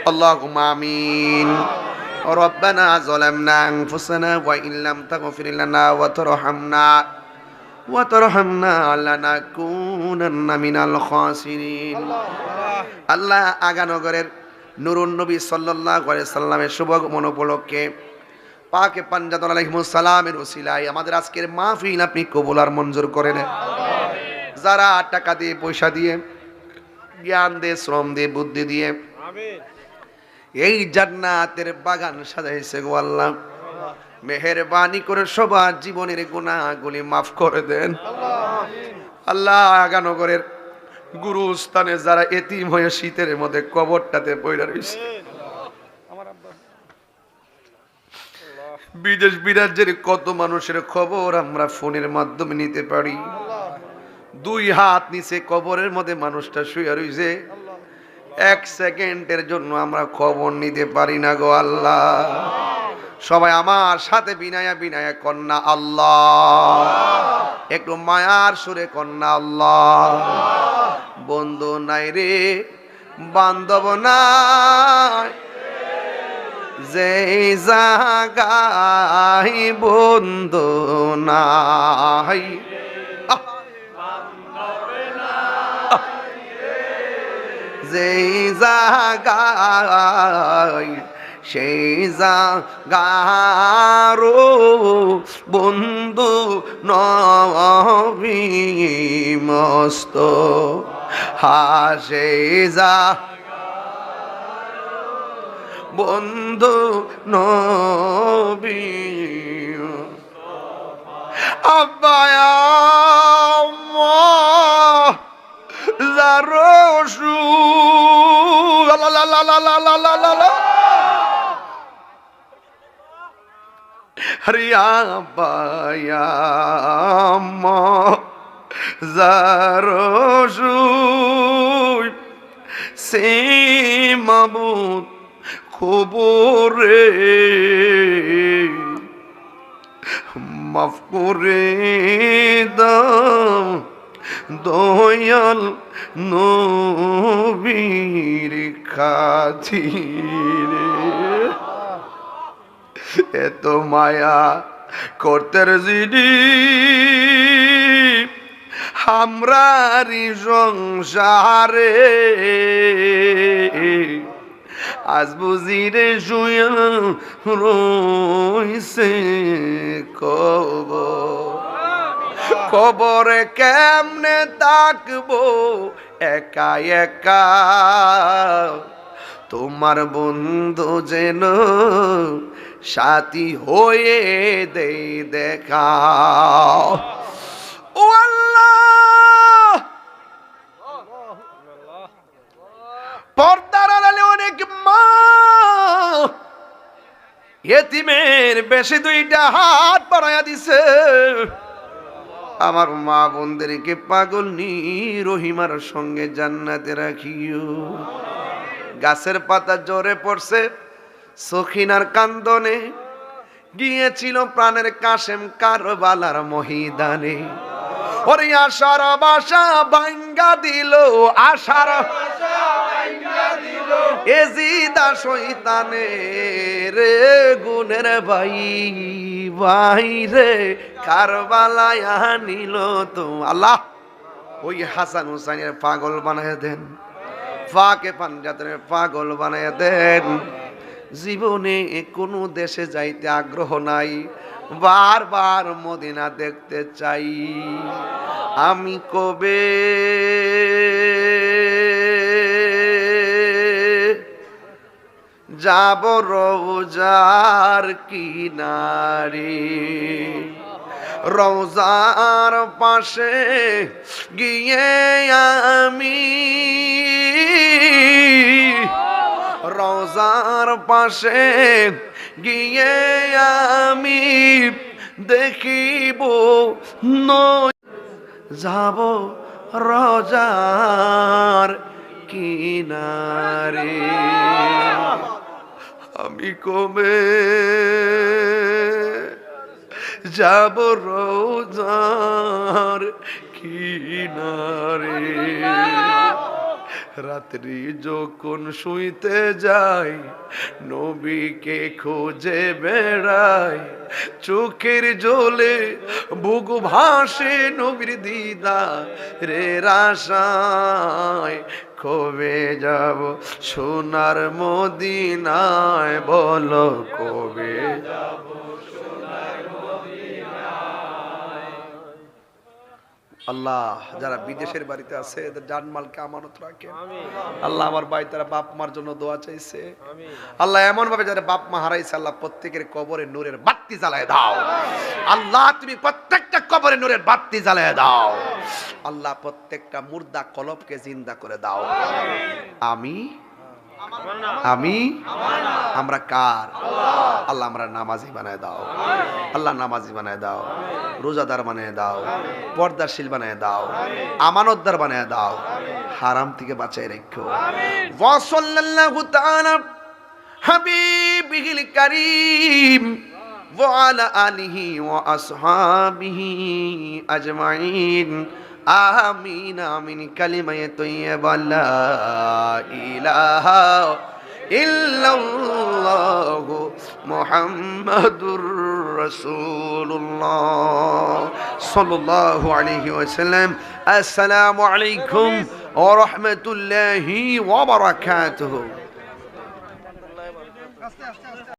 আল্লাহুম্মা আমিন। রব্বানা যালামনা আনফুসানা ওয়া ইল্লাম তাগফির লানা ওয়া তারহামনা লানাকুনান্না মিনাল খাসিরিন। আল্লাহ আগানগরের নুরুন নবী সাল্লাল্লাহু আলাইহি সাল্লামের শুভ আগমন উপলক্ষে পাকে পাঞ্জাতন আলাইহিমুস সালামের ওসিলায় আমাদের আজকের মাহফিল আপনি কবুল আর মঞ্জুর করে নেন। যারা টাকা দিয়ে, পয়সা দিয়ে, জ্ঞান দিয়ে, শ্রম দিয়ে, বুদ্ধি দিয়ে এই জান্নাতের বাগান সাজাইছে গো আল্লাহ, মেহেরবানি করে সবার জীবনের গুনাহগুলি মাফ করে দেন আল্লাহ। আগানগরের গুরুস্থানে যারা এতিম হয়ে শীতের মধ্যে কবরটাতে পড়ে রয়েছে, বিদেশ বিরাজ্যের কত মানুষের খবর আমরা ফোনের মাধ্যমে নিতে পারি। 2 হাত নিচে কবরের মধ্যে মানুষটা শুয়ে রয়েছে, 1 সেকেন্ডের জন্য আমরা খবর নিতে পারি না গো আল্লাহ। সবাই আমার সাথে বিনায়া বিনায়া কন্যা আল্লাহ, একটু মায়ার সুরে কন্যা আল্লাহ। বন্ধু নাই রে বান্ধব নাই, যে জাগাই বন্ধু নাই, যে জাগাই সেই জাগারো বন্ধু নবী মস্ত হাসে যা বন্ধু নবী। আব্বায়া জারসু লা লা লা লা লা লা লা লা হরিয়া বায়া মা জারসু সে মাবুদ খবরে মাফ করে দাও দয়াল নবীর খাতিরে। এত মায়া করতের জিডি আমরারি সংসারে, আজ বুঝিরে শুয়ে রইছে কবরে কেমনে থাকবো একা একা, তোমার বন্ধু যেন সাথী হয়ে দেই দেখা। ও আল্লাহ, পর্দার আড়ালে অনেক মা এতিমের বেশি 2টা হাত বাড়াইয়া দিছে। আমার মা বোনদেরকে পাগল নি রহিমার সঙ্গে জান্নাতে রাখিও। গাছের পাতা জ্বরে পড়ছে, সখিনার কান্দনে গিয়েছিল প্রাণের কাশেম কারবালার মহিদানে। ওরে আশার বাসা ভাঙ্গা দিল, আশার এজিদা শয়তানে রে গুনের ভাই ভাই রে কারবালায় আনিল তো। আল্লাহ ওই হাসান হুসাইনের পাগল বানায় দেন, ফাকে পাঞ্জাতের পাগল বানায় দেন। জীবনে কোনো দেশে যাইতে আগ্রহ নাই, বারবার মদিনা দেখতে চাই। আমি কবে যাব রওজার কিনারে, রওজার পাশে গিয়ে আমি, রওজার পাশে গিয়ে আমি দেখিব যাব রওজার কিনারে। আমি কবে যাব রওজার কিনারে, রাত্রি যখন শুইতে যাই নবীকে খুঁজে বেড়াই চোখের জলে বুক ভাসে নবীর দিদারের আশায় কবে যাব সোনার মদিনায় বলো কবে যাব সোনার মদিনায়। আল্লাহ যারা বিদেশের বাড়িতে আছে এদের জানমালকে আমানত রাখেন আল্লাহ। আমার ভাই তারা বাপ মার জন্য দোয়া চাইছে আল্লাহ, এমন ভাবে যারা বাপ মা হারাইছে আল্লাহ প্রত্যেকের কবরে নূরের বাতি জ্বালায় দাও আল্লাহ। তুমি প্রত্যেকটা কবরে নূরের বাতি জ্বালায় দাও আল্লাহ। প্রত্যেকটা মুর্দা কলবকে জিন্দা করে দাও। আমি আমরা কার আল্লাহ? আমরা নামাজি বানায় দাও আল্লাহ, নামাজি বানায় দাও, রোজাদার বানায় দাও, পর্দাশীল বানায় দাও, আমানতদার বানায় দাও, হারাম থেকে বাঁচায় রেখো। ওয়া সাল্লাল্লাহু তাআলা হাবিবিল কারীম ওয়া আলা আলিহি ওয়া আসহাবিহি আজমাইন। আমিন আমিন। কালিমায়ে তৈয়্যিবা লা ইলাহা ইল্লাল্লাহু মুহাম্মাদুর রাসূলুল্লাহ সাল্লাল্লাহু আলাইহি ওয়াসাল্লাম। আসসালামু আলাইকুম ওয়া রাহমাতুল্লাহি ওয়া বারাকাতুহু।